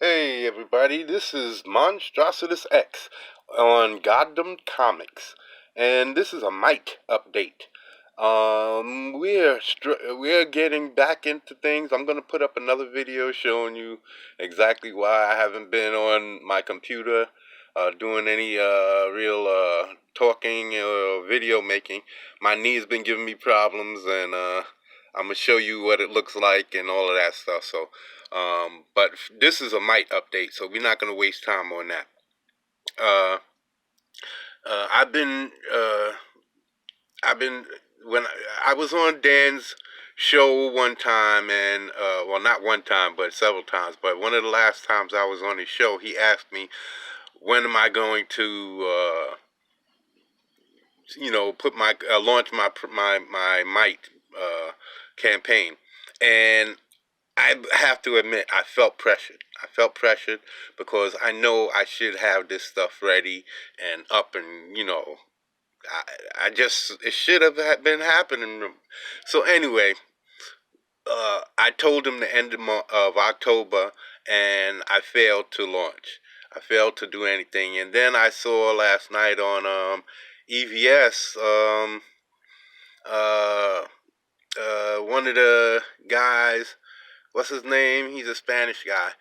Hey everybody, this is Monstrositus X on Goddamn Comics, and this is a Mite update. We're getting back into things. I'm gonna put up another video showing you exactly why I haven't been on my computer doing any real talking or video making. My knee's been giving me problems, and I'm gonna show you what it looks like and all of that stuff. But this is a Mite update, so we're not gonna waste time on that. Uh, I've been when I was on Dan's show one time, and well, not one time, but several times. But one of the last times I was on his show, he asked me, "When am I going to, put my launch my Mite campaign?" And I have to admit, I felt pressured. I felt pressured because I know I should have this stuff ready and up, and it should have been happening. So anyway, I told him the end of October, and I failed to launch. I failed to do anything, and then I saw last night on EVS, one of the guys. What's his name? He's a Spanish guy.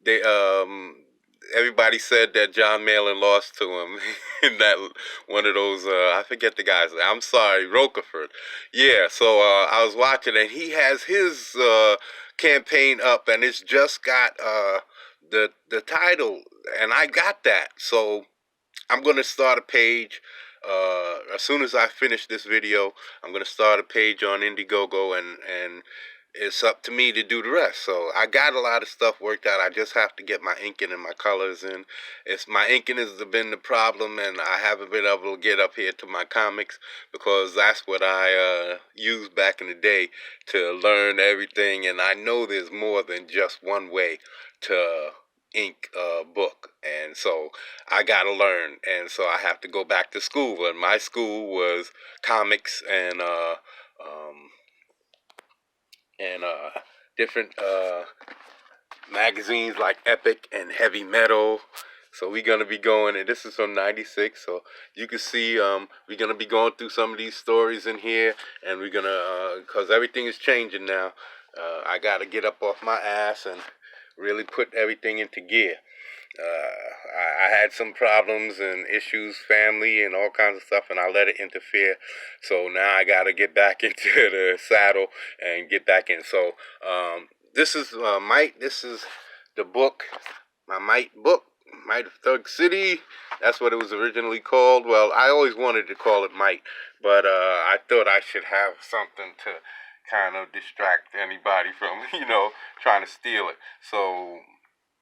They everybody said that John Malin lost to him in that one of those. I forget the guy's name. I'm sorry, Rocafort. Yeah. So I was watching, and he has his campaign up, and it's just got the title, and I got that. So I'm gonna start a page. As soon as I finish this video, I'm gonna start a page on Indiegogo, and it's up to me to do the rest. So I got a lot of stuff worked out. I just have to get my inking and my colors in. It's my inking has been the problem, and I haven't been able to get up here to my comics because that's what I used back in the day to learn everything. And I know there's more than just one way to ink a book, and so I gotta learn, and so I have to go back to school. And my school was comics um, and different magazines like Epic and Heavy Metal. So we're gonna be going, and this is from '96. So you can see we're gonna be going through some of these stories in here, and we're gonna cause everything is changing now. I gotta get up off my ass and really put everything into gear. I had some problems and issues, family and all kinds of stuff, and I let it interfere. So now I got to get back into the saddle and get back in. So this is Mite. This is the book, my Mite book, Mite of Thug City. That's what it was originally called. Well, I always wanted to call it Mite, but I thought I should have something to kind of distract anybody from, trying to steal it. So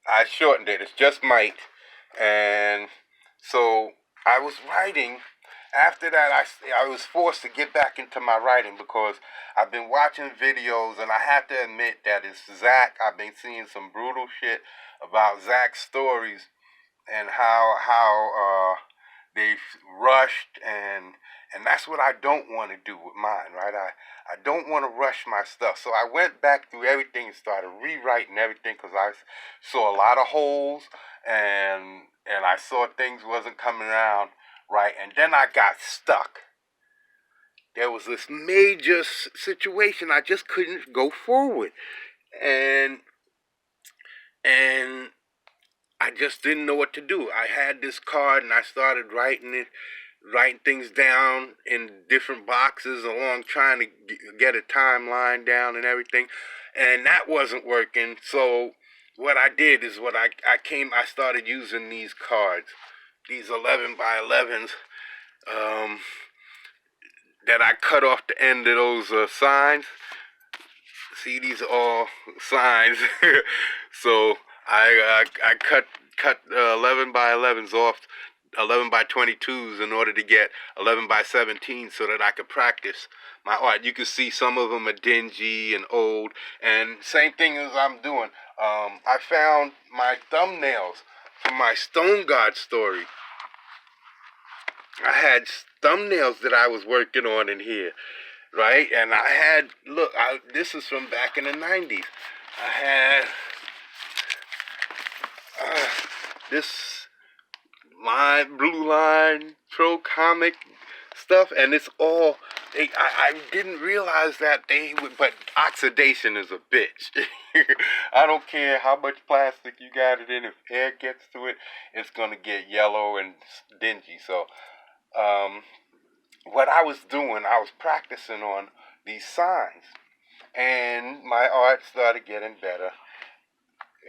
I shortened it. It's just Mite. And so I was writing. After that, I was forced to get back into my writing because I've been watching videos, and I have to admit that it's Zach. I've been seeing some brutal shit about Zach's stories and how they've rushed, and that's what I don't want to do with mine, right? I don't want to rush my stuff. So I went back through everything and started rewriting everything because I saw a lot of holes, and I saw things wasn't coming around right, and then I got stuck. There was this major situation. I just couldn't go forward, and and I just didn't know what to do. I had this card, and I started writing things down in different boxes along, trying to get a timeline down and everything, and that wasn't working. So what I did is I started using these cards, these 11 by 11s, um, that I cut off the end of those signs. See, these are all signs. So I cut 11 by 11s off, 11 by 22s, in order to get 11 by 17 so that I could practice my art. You can see some of them are dingy and old, and same thing as I'm doing. I found my thumbnails from my Stone God story. I had thumbnails that I was working on in here, right? And I had, this is from back in the 90s. I had this Blue Line Pro comic stuff, and it's all. I didn't realize that they would, but oxidation is a bitch. I don't care how much plastic you got it in. If air gets to it, it's gonna get yellow and dingy. So, what I was doing, I was practicing on these signs, and my art started getting better.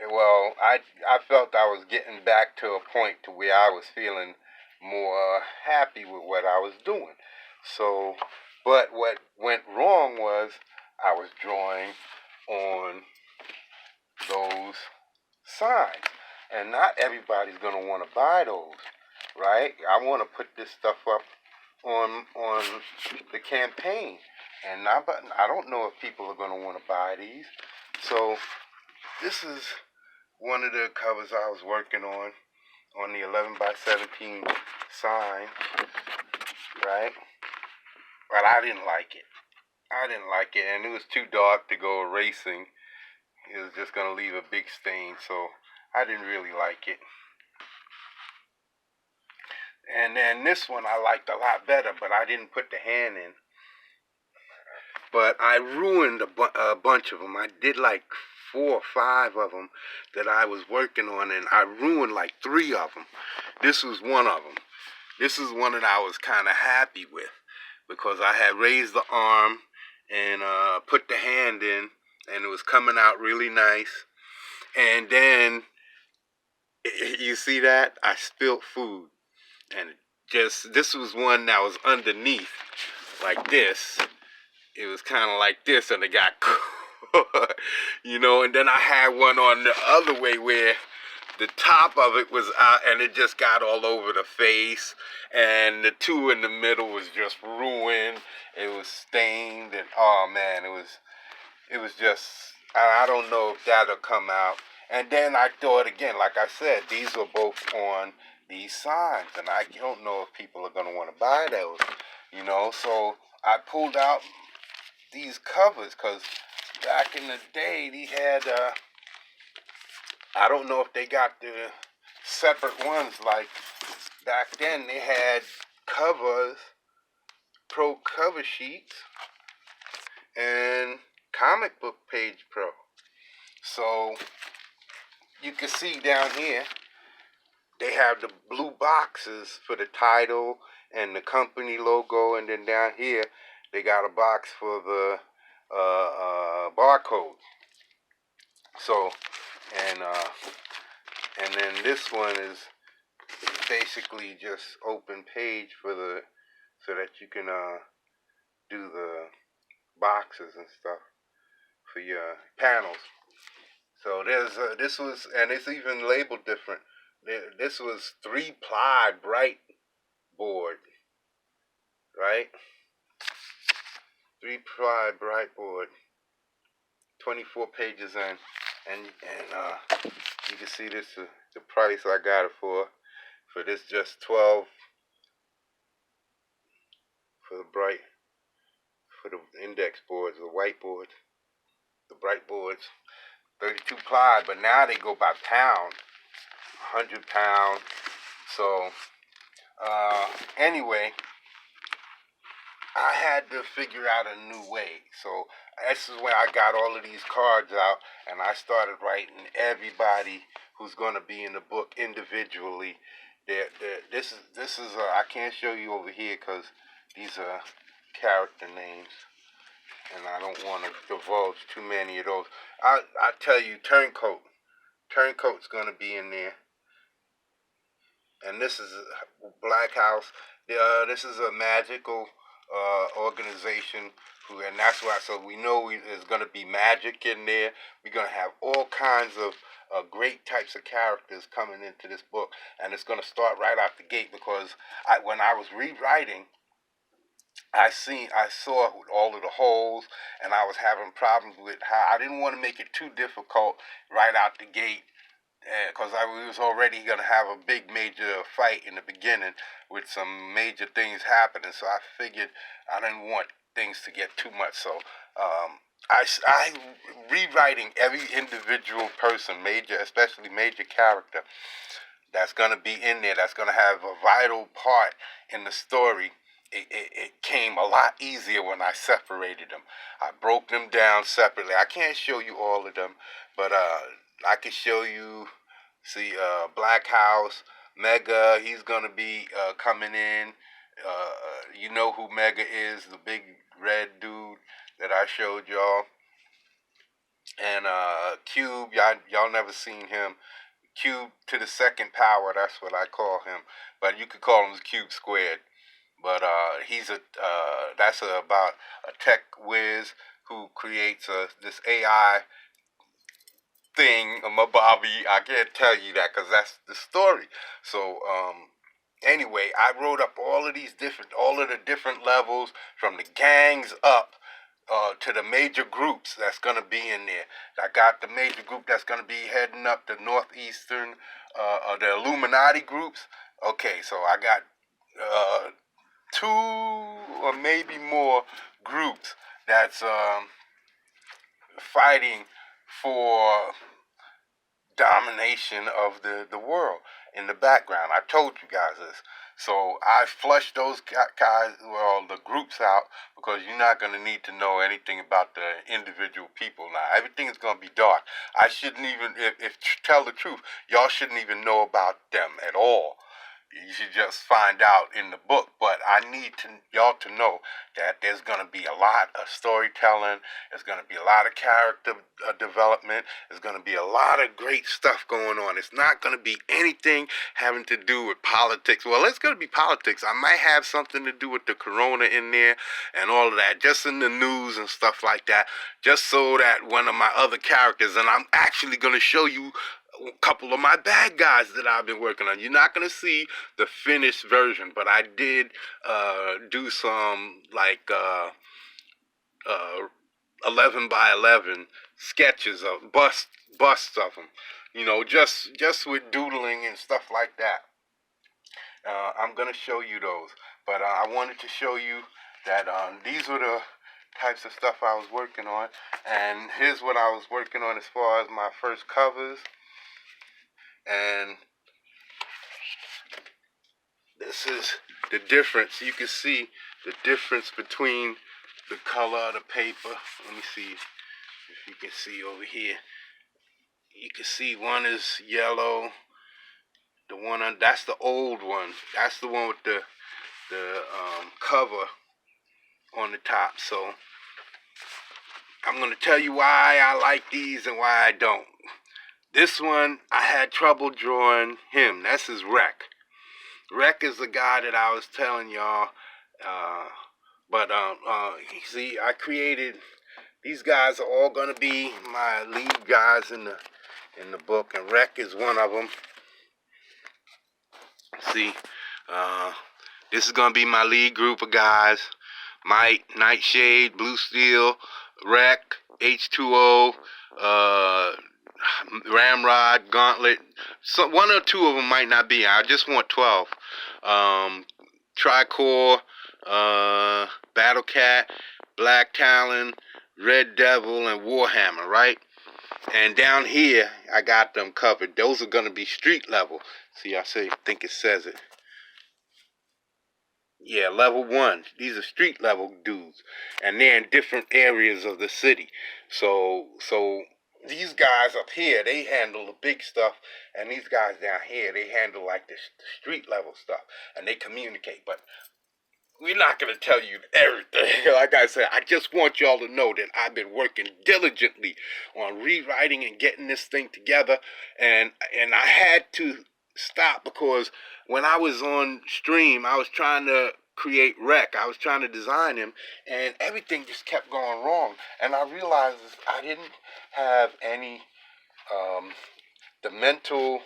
Well, I felt I was getting back to a point to where I was feeling more happy with what I was doing. So, but what went wrong was I was drawing on those signs, and not everybody's gonna want to buy those, right? I want to put this stuff up on the campaign, and I don't know if people are gonna want to buy these. So this is one of the covers I was working on the 11 by 17 sign, right? But I didn't like it. I didn't like it, and it was too dark to go erasing. It was just going to leave a big stain, so I didn't really like it. And then this one I liked a lot better, but I didn't put the hand in. But I ruined a bunch of them. I did like 4 or 5 of them that I was working on, and I ruined like 3 of them. This was one of them. This is one that I was kind of happy with because I had raised the arm and put the hand in, and it was coming out really nice. And then, you see that? I spilled food. And this was one that was underneath, like this. It was kind of like this, and it got caught, and then I had one on the other way where the top of it was out, and it just got all over the face, and the 2 in the middle was just ruined. It was stained, and oh man, it was just, I don't know if that'll come out. And then I thought again, like I said, these were both on these signs, and I don't know if people are going to want to buy those, so I pulled out these covers, because back in the day, they had, I don't know if they got the separate ones, like back then they had covers, pro cover sheets, and comic book page pro. So you can see down here, they have the blue boxes for the title and the company logo, and then down here, they got a box for the barcode. So, and then this one is basically just open page so that you can do the boxes and stuff for your panels. So this was, and it's even labeled different. This was 3-ply bright board, right? 3-ply bright board, 24 pages in, and you can see this the price I got it for this just 12 for the index boards, the white boards, the bright boards, 32 ply, but now they go by pound, 100 pound. So anyway, I had to figure out a new way. So this is when I got all of these cards out, and I started writing everybody who's going to be in the book individually. This is I can't show you over here because these are character names, and I don't want to divulge too many of those. I tell you, Turncoat's going to be in there, and this is Black House. This is a magical organization, and that's why. So we know there's going to be magic in there. We're going to have all kinds of great types of characters coming into this book, and it's going to start right out the gate because when I was rewriting, I saw all of the holes, and I was having problems with how I didn't want to make it too difficult right out the gate, because we was already going to have a big major fight in the beginning with some major things happening. So I figured I didn't want things to get too much. So I rewriting every individual person, major, especially major character that's going to be in there, that's going to have a vital part in the story. It came a lot easier when I separated them. I broke them down separately. I can't show you all of them, but I can show you. See, Black House, Mega. He's gonna be coming in. You know who Mega is, the big red dude that I showed y'all. And Cube, y'all never seen him. Cube to the second power, that's what I call him. But you could call him Cube squared. But he's that's about a tech whiz who creates this AI thing. Bobby, I can't tell you that because that's the story. So anyway, I wrote up all of the different levels from the gangs up to the major groups that's going to be in there. I got the major group that's going to be heading up the northeastern, the Illuminati groups. Okay, so I got two or maybe more groups that's fighting for domination of the world in the background. I told you guys this. So I flushed those guys, well, the groups out, because you're not going to need to know anything about the individual people now. Everything is going to be dark. I shouldn't even, if tell the truth, y'all shouldn't even know about them at all. You should just find out in the book. But I need y'all to know that there's going to be a lot of storytelling. There's going to be a lot of character development. There's going to be a lot of great stuff going on. It's not going to be anything having to do with politics. Well, it's going to be politics. I might have something to do with the corona in there and all of that, just in the news and stuff like that, just so that one of my other characters, and I'm actually going to show you a couple of my bad guys that I've been working on. You're not going to see the finished version, but I did do some like 11 by 11 sketches of busts of them, you know, just with doodling and stuff like that. I'm going to show you those, but I wanted to show you that these were the types of stuff I was working on, and here's what I was working on as far as my first covers. And this is the difference. You can see the difference between the color of the paper. Let me see if you can see over here. You can see one is yellow. The one on, that's the old one. That's the one with the cover on the top. So I'm going to tell you why I like these and why I don't. This one, I had trouble drawing him. That's his Wreck. Wreck is the guy that I was telling y'all. But see, I created, these guys are all gonna be my lead guys in the book, and Wreck is one of them. See, this is gonna be my lead group of guys: Mike, Nightshade, Blue Steel, Wreck, H2O, Ramrod, Gauntlet. So one or two of them might not be. I just want 12. Tricore, Battle Cat, Black Talon, Red Devil, and Warhammer, right? And down here, I got them covered. Those are going to be street level. See, I think it says it. Yeah, level 1. These are street level dudes. And they're in different areas of the city. So these guys up here, they handle the big stuff. And these guys down here, they handle like the street level stuff. And they communicate. But we're not going to tell you everything. Like I said, I just want y'all to know that I've been working diligently on rewriting and getting this thing together. And I had to stop because when I was on stream, I was trying to create Wreck. I was trying to design him, and everything just kept going wrong. And I realized I didn't have any the mental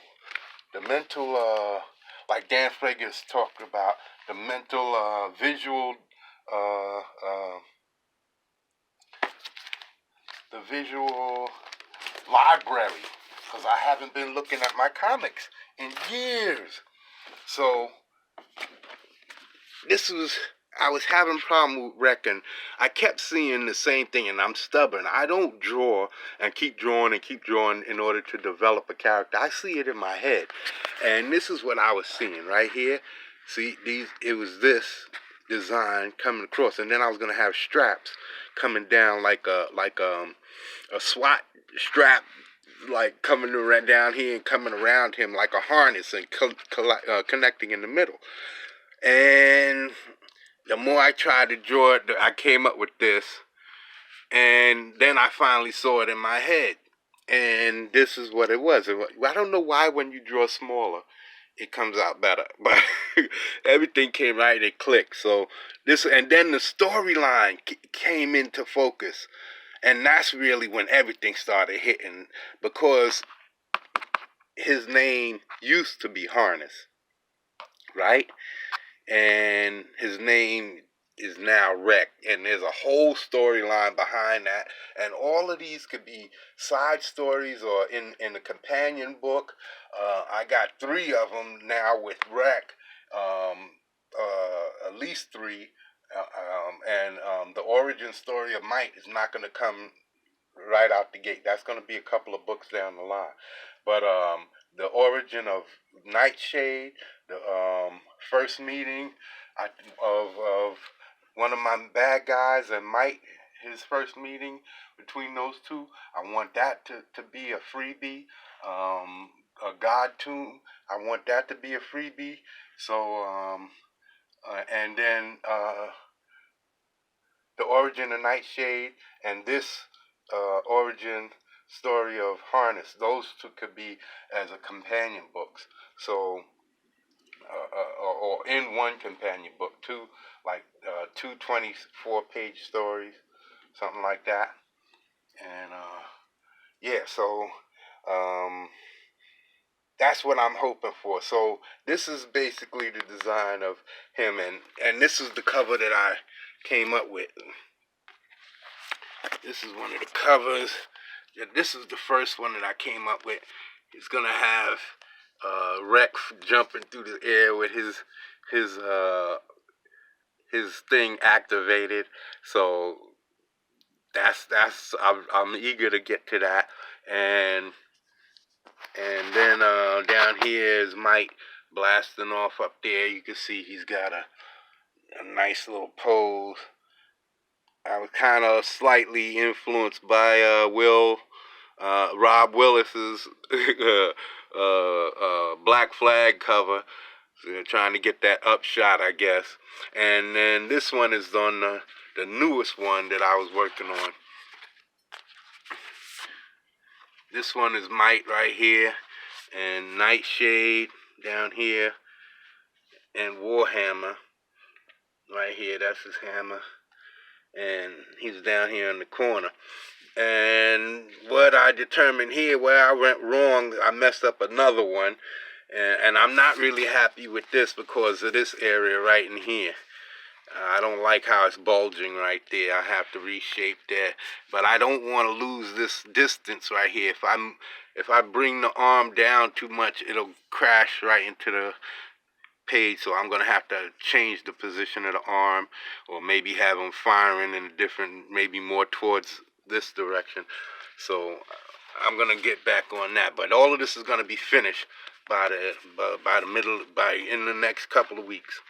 like Dan Frager's talked about, the mental visual the visual library, because I haven't been looking at my comics in years. So this was, I was having a problem with Rec, and I kept seeing the same thing, and I'm stubborn. I don't draw and keep drawing in order to develop a character. I see it in my head. And this is what I was seeing right here. See, it was this design coming across, and then I was gonna have straps coming down like a SWAT strap, like coming around down here and coming around him like a harness and connecting in the middle. And the more I tried to draw it, I came up with this. And then I finally saw it in my head. And this is what it was. I don't know why when you draw smaller, it comes out better. But everything came right, it clicked. So and then the storyline came into focus. And that's really when everything started hitting. Because his name used to be Harness, right? And his name is now Rec, and there's a whole storyline behind that, and all of these could be side stories or in the companion book. I got 3 of them now with Rec, at least 3, and the origin story of Mike is not going to come right out the gate. That's going to be a couple of books down the line. But the origin of Nightshade, the first meeting of one of my bad guys and Mike, his first meeting between those two, I want that to be a freebie. A God Tomb, I want that to be a freebie. So, and then the origin of Nightshade and this origin story of Harness, those 2 could be as a companion books. So, or in one companion book, 2 24-page stories, something like that. And yeah, so that's what I'm hoping for. So this is basically the design of him, and this is the cover that I came up with. This is one of the covers. This is the first one that I came up with. It's gonna have Rex jumping through the air with his thing activated. So that's I'm eager to get to that. And then down here is Mike blasting off up there. You can see he's got a nice little pose. I was kind of slightly influenced by Rob Willis's Black Flag cover, so trying to get that upshot, I guess. And then this one is on the newest one that I was working on. This one is Mike right here, and Nightshade down here, and Warhammer right here. That's his hammer, and he's down here in the corner. And what I determined here, where I went wrong, I messed up another one. And I'm not really happy with this because of this area right in here. I don't like how it's bulging right there. I have to reshape that. But I don't want to lose this distance right here. If I bring the arm down too much, it'll crash right into the page. So I'm going to have to change the position of the arm, or maybe have them firing in a different, maybe more towards this direction. So I'm going to get back on that. But all of this is going to be finished by in the next couple of weeks.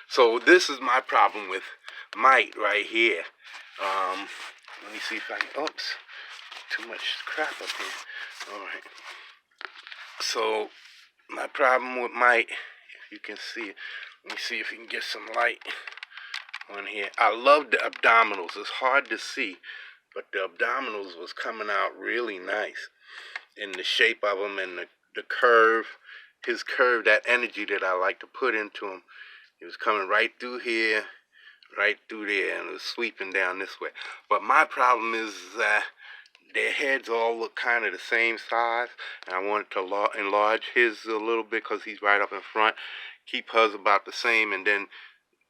So this is my problem with Mike right here. Let me see if I can, oops, too much crap up here. All right. So my problem with Mike, if you can see it, let me see if you can get some light on here. I love the abdominals. It's hard to see, but the abdominals was coming out really nice in the shape of them and the curve, his curve, that energy that I like to put into him. It was coming right through here, right through there, and it was sweeping down this way. But my problem is that their heads all look kind of the same size, and I wanted to enlarge his a little bit because he's right up in front, keep hers about the same, and then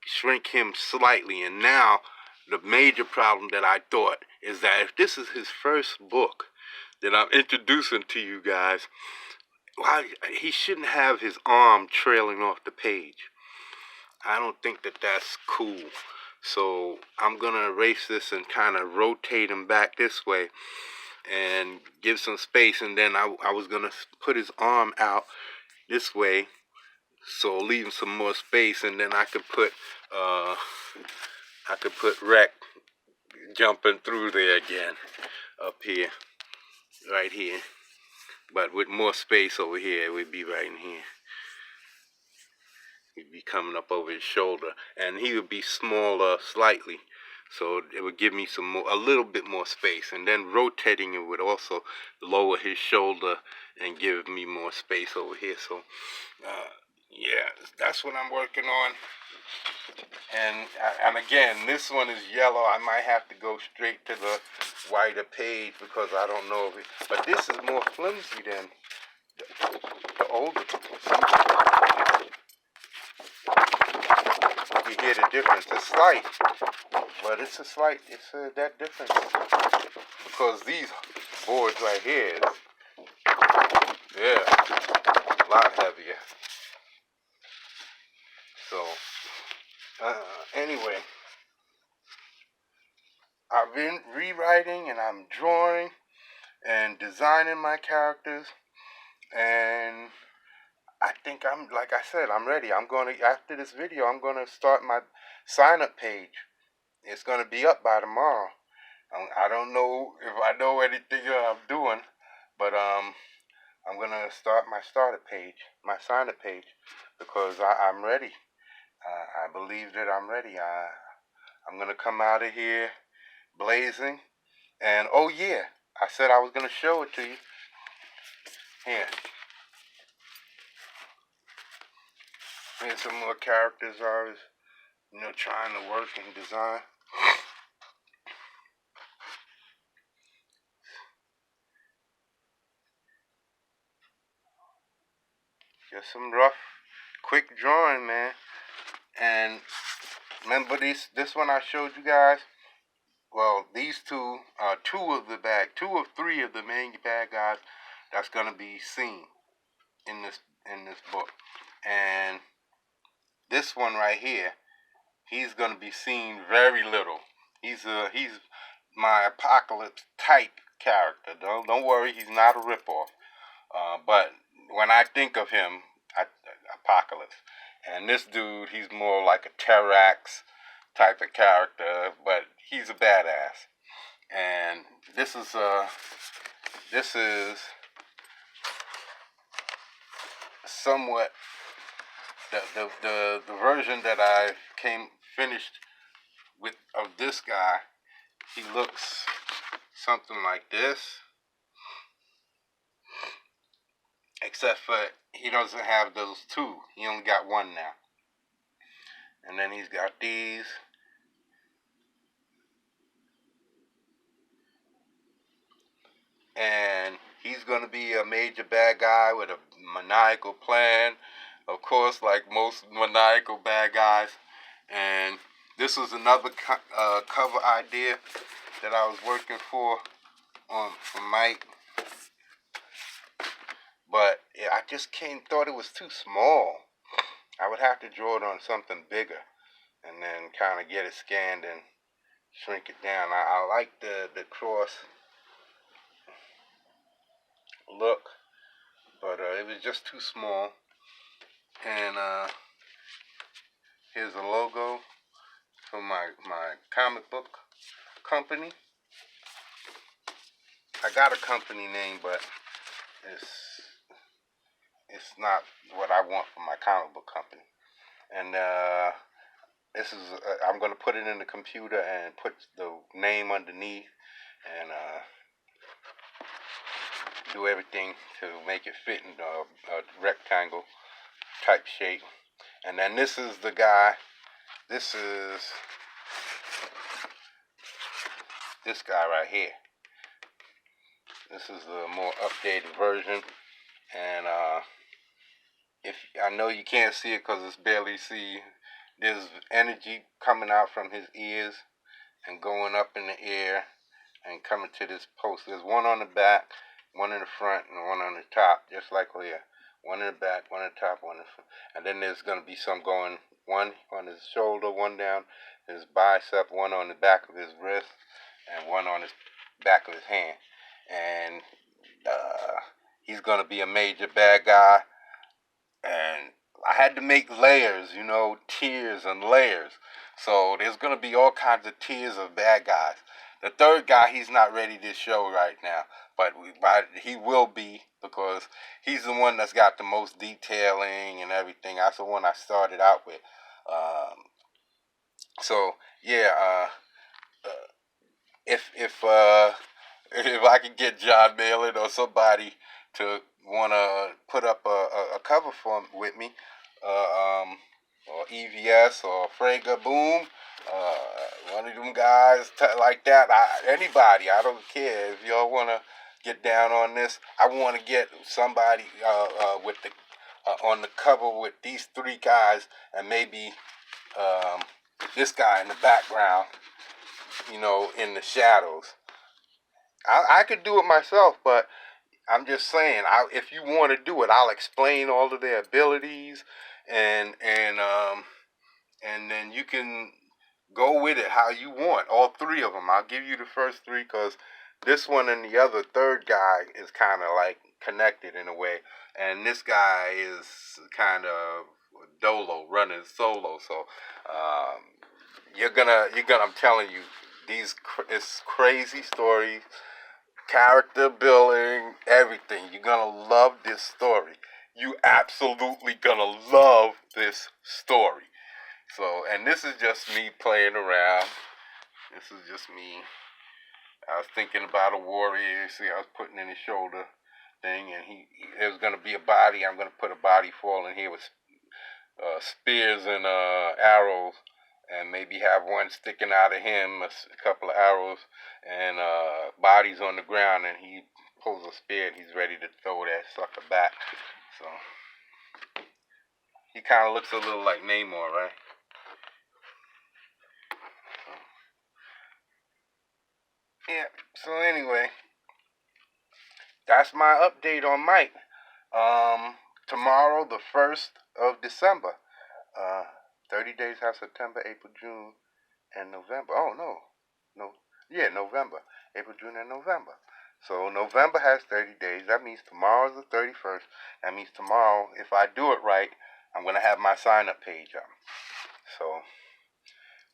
shrink him slightly. And now the major problem that I thought is that if this is his first book that I'm introducing to you guys, he shouldn't have his arm trailing off the page. I don't think that that's cool. So I'm going to erase this and kind of rotate him back this way and give some space. And then I was going to put his arm out this way, so leave him some more space. And then I could put Rec jumping through there again up here, right here. But with more space over here, it would be right in here. He'd be coming up over his shoulder, and he would be smaller slightly, so it would give me a little bit more space. And then rotating it would also lower his shoulder and give me more space over here. So yeah, that's what I'm working on. And again, this one is yellow. I might have to go straight to the whiter page because I don't know if it, but this is more flimsy than the older. You hear the difference. It's slight, but it's that difference, because these boards right here, they're a lot heavier. So anyway, I've been rewriting and I'm drawing and designing my characters, and I think like I said, I'm ready. After this video, I'm going to start my sign-up page. It's going to be up by tomorrow. I don't know if I know anything I'm doing, but I'm going to start my starter page, my sign-up page, because I'm ready. I believe that I'm ready. I'm going to come out of here blazing. And oh yeah, I said I was going to show it to you. Here. Here's some more characters I was, trying to work and design. Just some rough, quick drawing, man. And remember this one I showed you guys? Well, these two are two of three of the main bad guys that's gonna be seen in this book. And this one right here, he's gonna be seen very little. He's my Apocalypse type character. Don't worry, he's not a ripoff. But when I think of him, Apocalypse, and this dude, he's more like a Terrax type of character, but he's a badass. And this is somewhat the version that I finished with of this guy. He looks something like this, except for he doesn't have those two. He only got one now. And then he's got these. And he's going to be a major bad guy with a maniacal plan, of course, like most maniacal bad guys. And this was another cover idea that I was working for Mike. But yeah, I just thought it was too small. I would have to draw it on something bigger and then kind of get it scanned and shrink it down. I like the cross look, but it was just too small. And here's a logo for my comic book company. I got a company name, but it's not what I want for my comic book company. And this is I'm gonna put it in the computer and put the name underneath and do everything to make it fit in a rectangle type shape. And then this is the guy. This is this guy right here. This is the more updated version. And if I know you can't see it because it's barely see, there's energy coming out from his ears and going up in the air and coming to this post. There's one on the back one in the front and one on the top, just like here. One in the back, one in the top, one in the front. And then there's going to be some going, one on his shoulder, one down his bicep, one on the back of his wrist, and one on his back of his hand. And he's going to be a major bad guy. And I had to make layers, tiers and layers. So there's going to be all kinds of tiers of bad guys. The third guy, he's not ready to show right now, but he will be, because he's the one that's got the most detailing and everything. That's the one I started out with. So yeah, if I could get John Malin or somebody to want to put up a cover with me, or EVS or Frega Boom, one of them guys like that. Anybody, I don't care if y'all want to get down on this. I want to get somebody with the on the cover with these three guys, and maybe this guy in the background, in the shadows. I could do it myself, but I'm just saying, if you want to do it, I'll explain all of their abilities, and then you can go with it how you want. All three of them. I'll give you the first three, because this one and the other third guy is kind of like connected in a way, and this guy is kind of dolo, running solo. So you're gonna. I'm telling you, it's crazy stories, character building, everything. You're gonna love this story. You absolutely gonna love this story. So, and this is just me playing around. This is just me. I was thinking about a warrior. See, I was putting in his shoulder thing, and there's gonna be a body. I'm gonna put a body falling here with spears and arrows, and maybe have one sticking out of him, a couple of arrows, and bodies on the ground, and he pulls a spear and he's ready to throw that sucker back. So he kind of looks a little like Namor, right? Yeah. So anyway, that's my update on Mike. Tomorrow, the 1st of December. 30 days have September, April, June, and November. Oh, no. Yeah, November. April, June, and November. So November has 30 days. That means tomorrow's the 31st. That means tomorrow, if I do it right, I'm going to have my sign-up page up. So,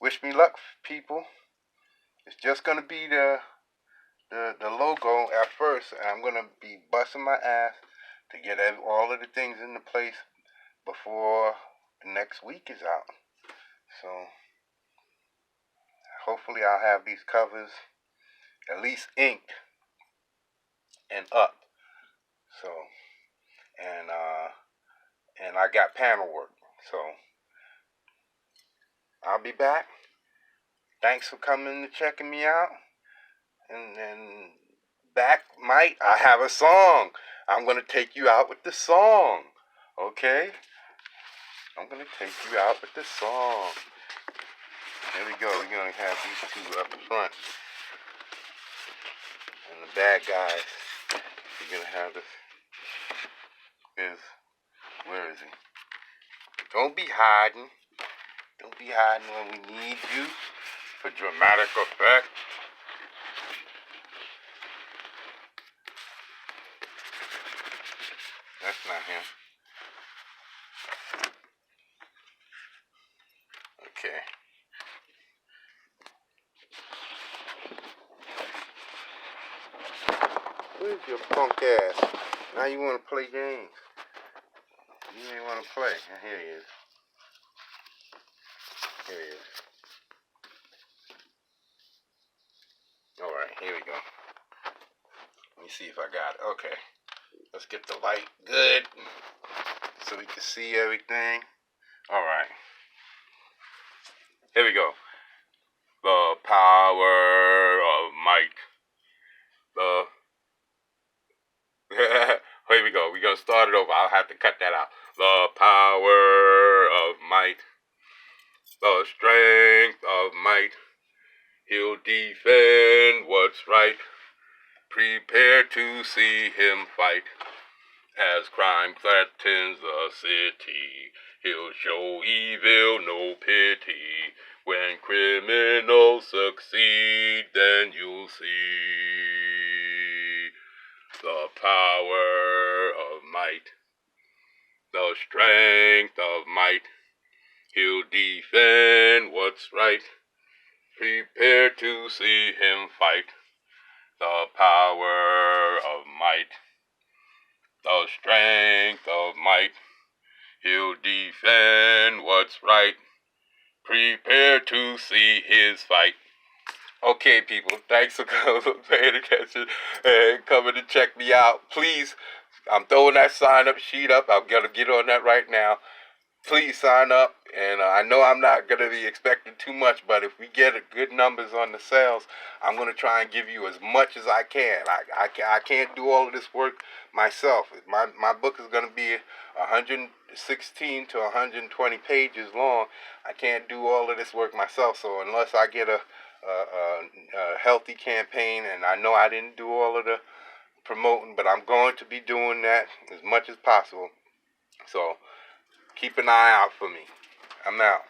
wish me luck, people. It's just going to be the logo at first, and I'm going to be busting my ass to get all of the things into place before the next week is out. So, hopefully I'll have these covers at least inked and up. So, and I got panel work. So, I'll be back. Thanks for coming and checking me out. And back, Mike, I have a song. I'm going to take you out with the song. Okay? I'm going to take you out with the song. There we go. We're going to have these two up front. And the bad guys. We're going to have this. Where is he? Don't be hiding. Don't be hiding when we need you for dramatic effect. That's not him. Okay. Where's your punk ass? Now you want to play games. You ain't want to play. Here he is. Here he is. Alright, here we go. Let me see if I got it. Okay. Let's get the light good so we can see everything. Alright. Here we go. The power of might. Here we go. We're going to start it over. I'll have to cut that out. The power of might. The strength of might. He'll defend what's right. Prepare to see him fight. As crime threatens the city, he'll show evil no pity. When criminals succeed, then you'll see the power of might, the strength of might. He'll defend what's right. Prepare to see him fight. The power of might, the strength of might. He'll defend what's right. Prepare to see his fight. Okay, people, thanks for paying attention and coming to check me out. Please, I'm throwing that sign-up sheet up. I'm going to get on that right now. Please sign up, and I know I'm not going to be expecting too much, but if we get good numbers on the sales, I'm going to try and give you as much as I can. I can't do all of this work myself. My book is going to be 116 to 120 pages long. I can't do all of this work myself, so unless I get a healthy campaign, and I know I didn't do all of the promoting, but I'm going to be doing that as much as possible. So keep an eye out for me. I'm out.